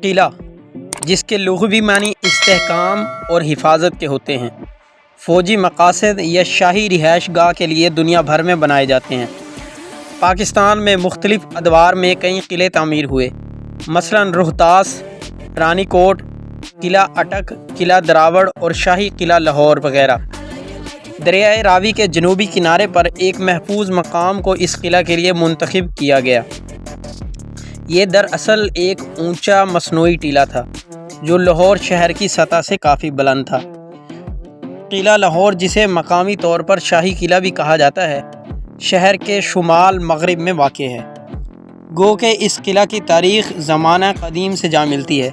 قلعہ، جس کے لغوی معنی استحکام اور حفاظت کے ہوتے ہیں، فوجی مقاصد یا شاہی رہائش گاہ کے لیے دنیا بھر میں بنائے جاتے ہیں۔ پاکستان میں مختلف ادوار میں کئی قلعے تعمیر ہوئے، مثلاً روہتاس، رانی کوٹ، قلعہ اٹک، قلعہ دراوڑ اور شاہی قلعہ لاہور وغیرہ۔ دریائے راوی کے جنوبی کنارے پر ایک محفوظ مقام کو اس قلعہ کے لیے منتخب کیا گیا۔ یہ دراصل ایک اونچا مصنوعی ٹیلہ تھا جو لاہور شہر کی سطح سے کافی بلند تھا۔ قلعہ لاہور، جسے مقامی طور پر شاہی قلعہ بھی کہا جاتا ہے، شہر کے شمال مغرب میں واقع ہے۔ گو کہ اس قلعہ کی تاریخ زمانہ قدیم سے جا ملتی ہے،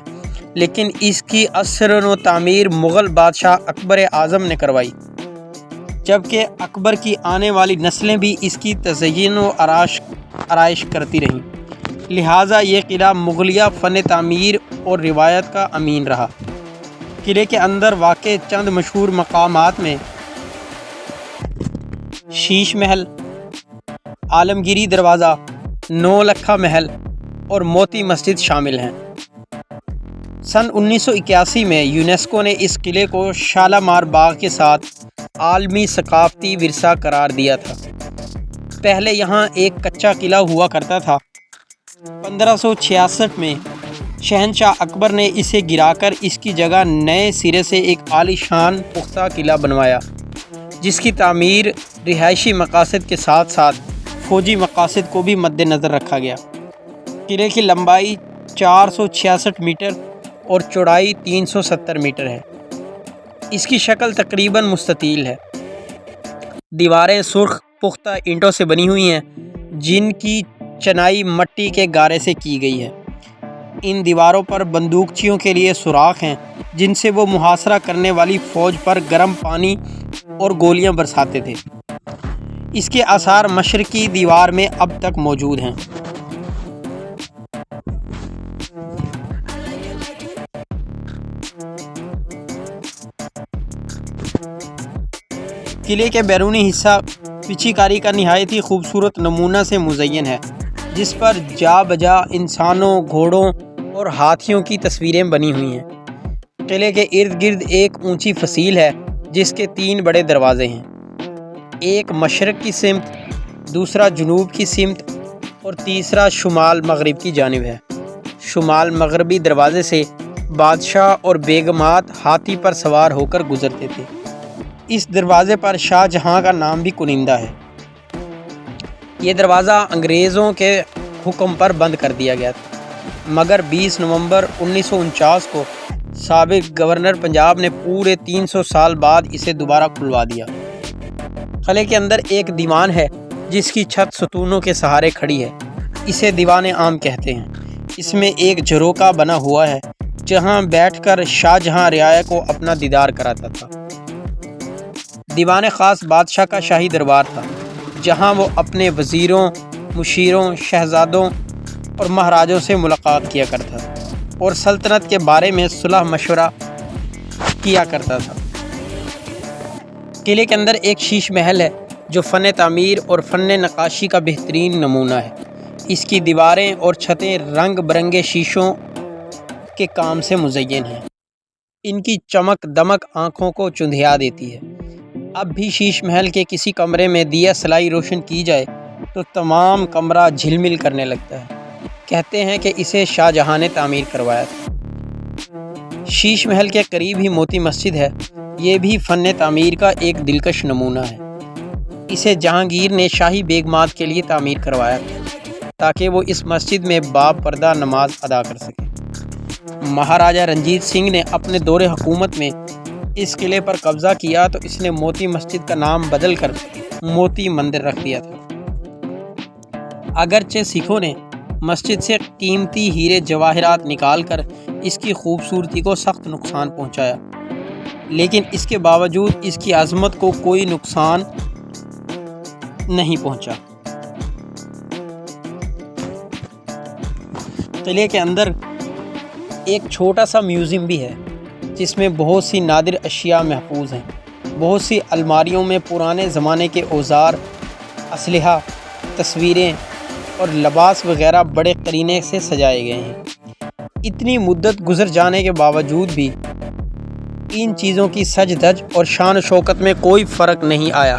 لیکن اس کی اثر و تعمیر مغل بادشاہ اکبر اعظم نے کروائی، جبکہ اکبر کی آنے والی نسلیں بھی اس کی تزئین و آرائش کرتی رہیں، لہٰذا یہ قلعہ مغلیہ فن تعمیر اور روایت کا امین رہا۔ قلعے کے اندر واقع چند مشہور مقامات میں شیش محل، عالمگیری دروازہ، نو لکھا محل اور موتی مسجد شامل ہیں۔ سن 1981 میں یونیسکو نے اس قلعے کو شالامار باغ کے ساتھ عالمی ثقافتی ورثہ قرار دیا تھا۔ پہلے یہاں ایک کچا قلعہ ہوا کرتا تھا۔ 1566 میں شہنشاہ اکبر نے اسے گرا کر اس کی جگہ نئے سرے سے ایک عالی شان پختہ قلعہ بنوایا، جس کی تعمیر رہائشی مقاصد کے ساتھ ساتھ فوجی مقاصد کو بھی مد نظر رکھا گیا۔ قلعے کی لمبائی 466 میٹر اور چوڑائی 370 میٹر ہے۔ اس کی شکل تقریباً مستطیل ہے۔ دیواریں سرخ پختہ اینٹوں سے بنی ہوئی ہیں، جن کی چنائی مٹی کے گارے سے کی گئی ہے۔ ان دیواروں پر بندوقچیوں کے لیے سوراخ ہیں، جن سے وہ محاصرہ کرنے والی فوج پر گرم پانی اور گولیاں برساتے تھے۔ اس کے آثار مشرقی دیوار میں اب تک موجود ہیں۔ قلعے کے بیرونی حصہ پچی کاری کا نہایت ہی خوبصورت نمونہ سے مزین ہے، جس پر جا بجا انسانوں، گھوڑوں اور ہاتھیوں کی تصویریں بنی ہوئی ہیں۔ قلعے کے ارد گرد ایک اونچی فصیل ہے، جس کے 3 بڑے دروازے ہیں، ایک مشرق کی سمت، دوسرا جنوب کی سمت اور تیسرا شمال مغرب کی جانب ہے۔ شمال مغربی دروازے سے بادشاہ اور بیگمات ہاتھی پر سوار ہو کر گزرتے تھے۔ اس دروازے پر شاہ جہاں کا نام بھی کنندہ ہے۔ یہ دروازہ انگریزوں کے حکم پر بند کر دیا گیا تھا، مگر 20 نومبر 1949 کو سابق گورنر پنجاب نے پورے 300 سال بعد اسے دوبارہ کھلوا دیا۔ قلعے کے اندر ایک دیوان ہے، جس کی چھت ستونوں کے سہارے کھڑی ہے۔ اسے دیوان عام کہتے ہیں۔ اس میں ایک جھروکا بنا ہوا ہے، جہاں بیٹھ کر شاہ جہاں رعایا کو اپنا دیدار کراتا تھا۔ دیوان خاص بادشاہ کا شاہی دربار تھا، جہاں وہ اپنے وزیروں، مشیروں، شہزادوں اور مہاراجوں سے ملاقات کیا کرتا تھا اور سلطنت کے بارے میں صلح مشورہ کیا کرتا تھا۔ قلعے کے اندر ایک شیش محل ہے، جو فن تعمیر اور فن نقاشی کا بہترین نمونہ ہے۔ اس کی دیواریں اور چھتیں رنگ برنگے شیشوں کے کام سے مزین ہیں۔ ان کی چمک دمک آنکھوں کو چندھیا دیتی ہے۔ اب بھی شیش محل کے کسی کمرے میں دیا سلائی روشن کی جائے تو تمام کمرہ جھلمل کرنے لگتا ہے۔ کہتے ہیں کہ اسے شاہ جہاں نے تعمیر کروایا تھا۔ شیش محل کے قریب ہی موتی مسجد ہے۔ یہ بھی فن تعمیر کا ایک دلکش نمونہ ہے۔ اسے جہانگیر نے شاہی بیگمات کے لیے تعمیر کروایا تھا، تاکہ وہ اس مسجد میں باب پردہ نماز ادا کر سکیں۔ مہاراجہ رنجیت سنگھ نے اپنے دور حکومت میں اس قلعے پر قبضہ کیا تو اس نے موتی مسجد کا نام بدل کر موتی مندر رکھ دیا تھا۔ اگرچہ سکھوں نے مسجد سے قیمتی ہیرے جواہرات نکال کر اس کی خوبصورتی کو سخت نقصان پہنچایا، لیکن اس کے باوجود اس کی عظمت کو کوئی نقصان نہیں پہنچا۔ قلعے کے اندر ایک چھوٹا سا میوزیم بھی ہے، جس میں بہت سی نادر اشیاء محفوظ ہیں۔ بہت سی الماریوں میں پرانے زمانے کے اوزار، اسلحہ، تصویریں اور لباس وغیرہ بڑے قرینے سے سجائے گئے ہیں۔ اتنی مدت گزر جانے کے باوجود بھی ان چیزوں کی سج دھج اور شان و شوکت میں کوئی فرق نہیں آیا۔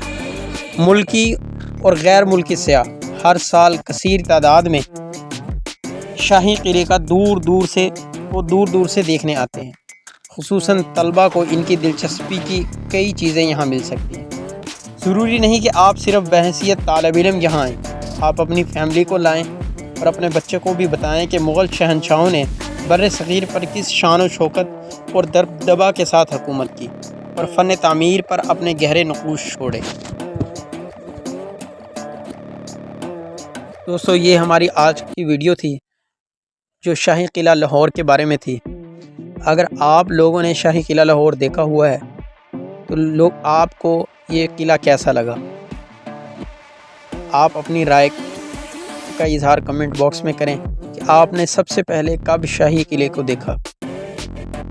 ملکی اور غیر ملکی سیاح ہر سال کثیر تعداد میں شاہی قلعے کا دور دور سے دیکھنے آتے ہیں۔ خصوصاً طلباء کو ان کی دلچسپی کی کئی چیزیں یہاں مل سکتی ہیں۔ ضروری نہیں کہ آپ صرف بحیثیت طالب علم یہاں آئیں، آپ اپنی فیملی کو لائیں اور اپنے بچے کو بھی بتائیں کہ مغل شہنشاہوں نے بر صغیر پر کس شان و شوکت اور دبدبہ کے ساتھ حکومت کی اور فن تعمیر پر اپنے گہرے نقوش چھوڑے۔ دوستو، یہ ہماری آج کی ویڈیو تھی جو شاہی قلعہ لاہور کے بارے میں تھی۔ اگر آپ لوگوں نے شاہی قلعہ لاہور دیکھا ہوا ہے تو آپ کو یہ قلعہ کیسا لگا؟ آپ اپنی رائے کا اظہار کمنٹ باکس میں کریں کہ آپ نے سب سے پہلے کب شاہی قلعے کو دیکھا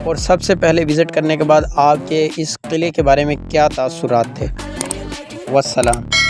اور سب سے پہلے وزٹ کرنے کے بعد آپ کے اس قلعے کے بارے میں کیا تاثرات تھے۔ والسلام۔